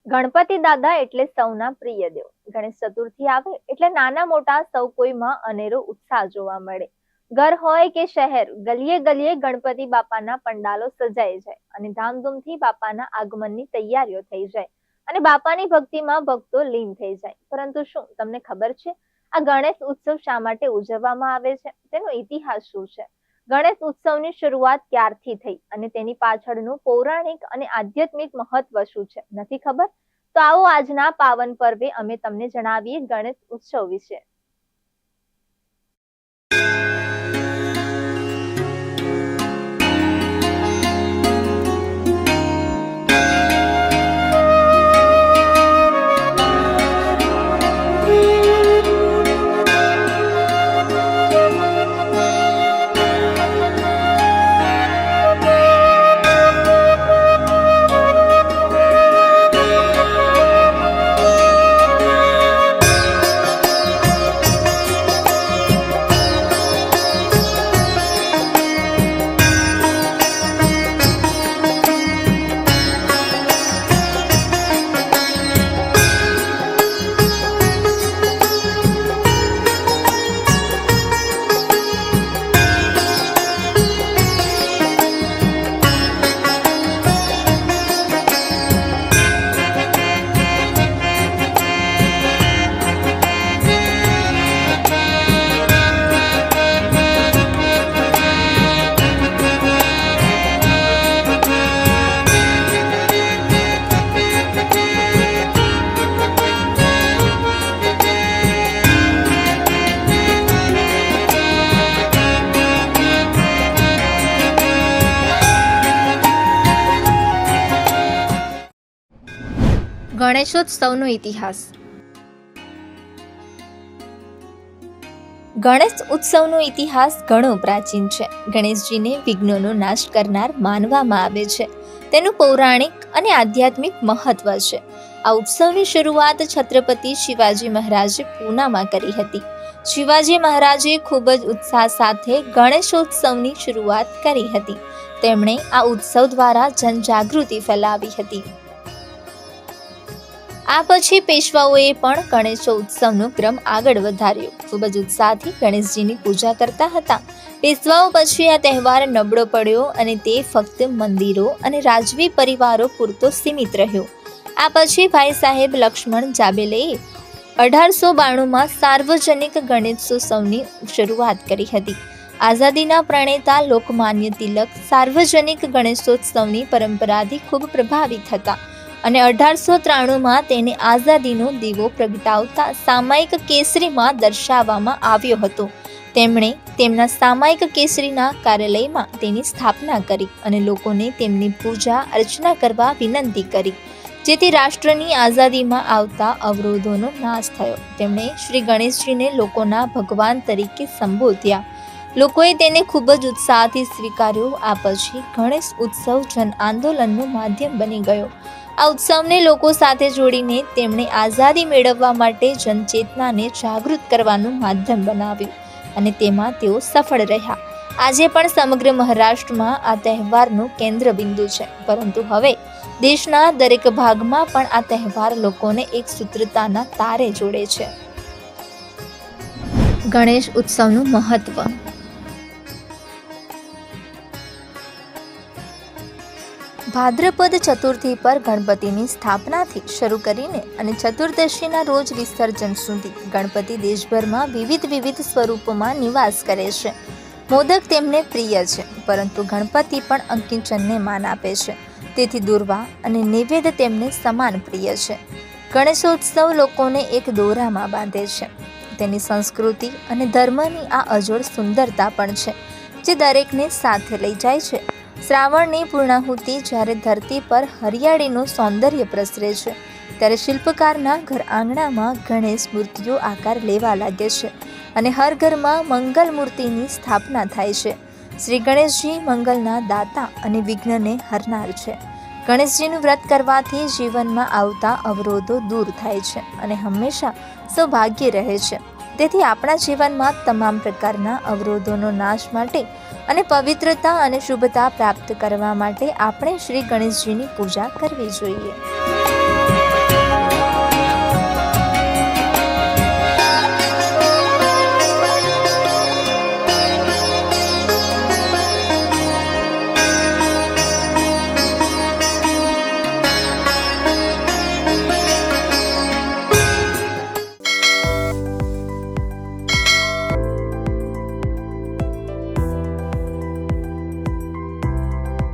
ગણપતિ દાદા એટલે સૌના પ્રિય દેવ. ગણેશ ચતુર્થી આવે એટલે નાના મોટા સૌ કોઈમાં અનેરો ઉત્સાહ જોવા મળે. ઘર હોય કે શહેર, ગલીએ ગલીએ ગણપતિ બાપાના પંડાલો સજાઈ જાય અને ધામધૂમથી બાપાના આગમનની તૈયારીઓ થઈ જાય અને બાપાની ભક્તિમાં ભક્તો લીન થઈ જાય. પરંતુ શું તમને ખબર છે આ ગણેશ ઉત્સવ શા માટે ઉજવવામાં આવે છે? તેનો ઇતિહાસ શું છે? ગણેશ ઉત્સવની શરૂઆત ક્યારથી થઈ અને તેની પાછળનું પૌરાણિક અને આધ્યાત્મિક મહત્વ શું છે? નથી ખબર? તો આવો આજના પાવન પર્વે અમે તમને જણાવીએ ગણેશ ઉત્સવ વિશે. ગણેશોત્સવનો ઇતિહાસ. ગણેશ ઉત્સવનો ઇતિહાસ ઘણો પ્રાચીન છે. ગણેશજીને વિઘ્નોનો નાશ કરનાર માનવામાં આવે છે. તેનું પૌરાણિક અને આધ્યાત્મિક મહત્વ છે. આ ઉત્સવની શરૂઆત છત્રપતિ શિવાજી મહારાજે પૂનામાં કરી હતી. શિવાજી મહારાજે ખૂબ જ ઉત્સાહ સાથે ગણેશોત્સવની શરૂઆત કરી હતી. તેમણે આ ઉત્સવ દ્વારા જનજાગૃતિ ફેલાવી હતી. આ પછી પેશવાઓએ પણ ગણેશોત્સવનો ક્રમ આગળ વધાર્યો. ખૂબ જ ઉત્સાહથી ગણેશજીની પૂજા કરતા હતા. પેશવાઓ પછી આ તહેવાર નબળો પડ્યો અને તે ફક્ત મંદિરો અને રાજવી પરિવારો પૂરતો સીમિત રહ્યો. આ પછી ભાઈ સાહેબ લક્ષ્મણ જાબેલેએ 1892માં સાર્વજનિક ગણેશોત્સવની શરૂઆત કરી હતી. આઝાદીના પ્રણેતા લોકમાન્ય તિલક સાર્વજનિક ગણેશોત્સવની પરંપરાથી ખૂબ પ્રભાવિત હતા અને 1893માં તેને આઝાદીનો દીવો પ્રગટાવતા સામાયિક કેસરીમાં દર્શાવવામાં આવ્યો હતો. તેમણે તેમના સામાયિક કેસરીના કાર્યાલયમાં તેની સ્થાપના કરી અને લોકોને તેમની પૂજા અર્ચના કરવા વિનંતી કરી, જેથી રાષ્ટ્રની આઝાદીમાં આવતા અવરોધોનો નાશ થયો. તેમણે શ્રી ગણેશજીને લોકોના ભગવાન તરીકે સંબોધ્યા. લોકોએ તેને ખૂબ જ ઉત્સાહથી સ્વીકાર્યો. આ પછી ગણેશ ઉત્સવ જન આંદોલનનું માધ્યમ બની ગયો. આ ઉત્સવને લોકો સાથે જોડીને તેમણે આઝાદી મેળવવા માટે જનચેતનાને જાગૃત કરવાનું માધ્યમ બનાવ્યું અને તેમાં તેઓ સફળ રહ્યા. આજે પણ સમગ્ર મહારાષ્ટ્રમાં આ તહેવારનું કેન્દ્ર બિંદુ છે. પરંતુ હવે દેશના દરેક ભાગમાં પણ આ તહેવાર લોકોને એક સૂત્રતાના તારે જોડે છે. ગણેશ ઉત્સવનું મહત્વ. ભાદ્રપદ ચતુર્થી પર ગણપતિની સ્થાપનાથી શરૂ કરીને અને ચતુર્દશીના રોજ વિસર્જન સુધી ગણપતિ દેશભરમાં વિવિધ સ્વરૂપોમાં નિવાસ કરે છે. મોદક તેમને પ્રિય છે, પરંતુ ગણપતિ પણ અંકિચનને માન આપે છે. તેથી દુર્વા અને નૈવેદ્ય તેમને સમાન પ્રિય છે. ગણેશોત્સવ લોકોને એક દોરામાં બાંધે છે. તેની સંસ્કૃતિ અને ધર્મની આ અજોડ સુંદરતા પણ છે, જે દરેકને સાથે લઈ જાય છે. શ્રાવણની પૂર્ણાહુતિ જ્યારે ધરતી પર હરિયાળીનું સૌંદર્ય પ્રસરે છે, ત્યારે શિલ્પકારના ઘર આંગણામાં ગણેશ મૂર્તિઓ આકાર લેવા લાગે છે અને હર ઘરમાં મંગલ મૂર્તિની સ્થાપના થાય છે. શ્રી ગણેશજી મંગલના દાતા અને વિઘ્નને હરનાર છે. ગણેશજીનું વ્રત કરવાથી જીવનમાં આવતા અવરોધો દૂર થાય છે અને હંમેશા સૌભાગ્ય રહે છે. તેથી આપણા જીવનમાં તમામ પ્રકારના અવરોધોનો નાશ માટે અને પવિત્રતા અને શુભતા પ્રાપ્ત કરવા માટે આપણે શ્રી ગણેશજીની પૂજા કરવી જોઈએ.